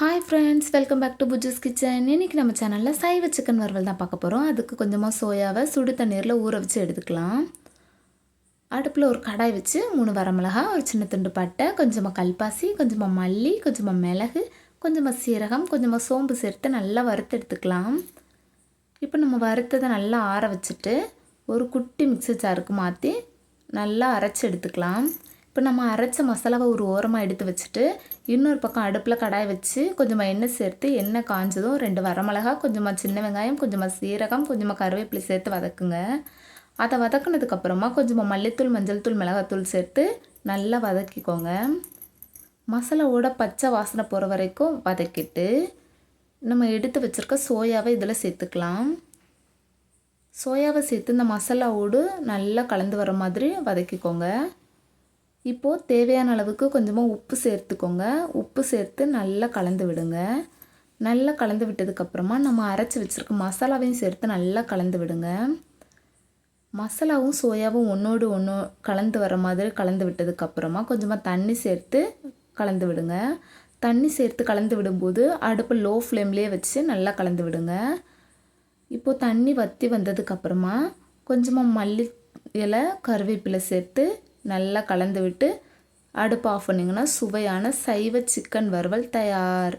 Hi ஃப்ரெண்ட்ஸ், welcome back to Bujju's kitchen. இன்றைக்கி நம்ம சேனலில் சைவ சிக்கன் வறுவல் தான் பார்க்க போகிறோம். அதுக்கு கொஞ்சமாக சோயாவை சுடு தண்ணீரில் ஊற வச்சு எடுத்துக்கலாம். அடுப்பில் ஒரு கடாய் வச்சு 3 வரமிளகா, ஒரு சின்ன துண்டு பட்டை, கொஞ்சமாக கல்பாசி, கொஞ்சமாக மல்லி, கொஞ்சமாக மிளகு, கொஞ்சமாக சீரகம், கொஞ்சமாக சோம்பு சேர்த்து நல்லா வறுத்து எடுத்துக்கலாம். இப்போ நம்ம வறுத்ததை நல்லா ஆற வச்சுட்டு ஒரு குட்டி மிக்ஸி ஜாருக்கு மாற்றி நல்லா அரைச்சி எடுத்துக்கலாம். இப்போ நம்ம அரைச்ச மசாலாவை ஒரு ஓரமாக எடுத்து வச்சுட்டு இன்னொரு பக்கம் அடுப்பில் கடாய் வச்சு கொஞ்சமாக எண்ணெய் சேர்த்து எண்ணெய் காஞ்சதும் 2 வரமிளகா, கொஞ்சமாக சின்ன வெங்காயம், கொஞ்சமாக சீரகம், கொஞ்சமாக கருவேப்பிலை சேர்த்து வதக்குங்க. அதை வதக்குனதுக்கப்புறமா கொஞ்சமாக மல்லித்தூள், மஞ்சள் தூள், மிளகாத்தூள் சேர்த்து நல்லா வதக்கிக்கோங்க. மசாலாவோட பச்சை வாசனை போகிற வரைக்கும் வதக்கிட்டு நம்ம எடுத்து வச்சுருக்க சோயாவை இதில் சேர்த்துக்கலாம். சோயாவை சேர்த்து இந்த மசாலாவோடு நல்லா கலந்து வர மாதிரி வதக்கிக்கோங்க. இப்போது தேவையான அளவுக்கு கொஞ்சமாக உப்பு சேர்த்துக்கோங்க. உப்பு சேர்த்து நல்லா கலந்து விடுங்க. நல்லா கலந்து விட்டதுக்கப்புறமா நம்ம அரைச்சி வச்சுருக்க மசாலாவையும் சேர்த்து நல்லா கலந்து விடுங்க. மசாலாவும் சோயாவும் ஒன்றோடு ஒன்று கலந்து வர மாதிரி கலந்து விட்டதுக்கப்புறமா கொஞ்சமாக தண்ணி சேர்த்து கலந்து விடுங்க. தண்ணி சேர்த்து கலந்து விடும்போது அடுப்பு லோ ஃப்ளேம்லேயே வச்சு நல்லா கலந்து விடுங்க. இப்போது தண்ணி வற்றி வந்ததுக்கப்புறமா கொஞ்சமாக மல்லி இலை, கருவேப்பிலை சேர்த்து நல்லா கலந்து விட்டு அடுப்பு ஆஃப் பண்ணிங்கன்னா சுவையான சைவ சிக்கன் வறுவல் தயார்.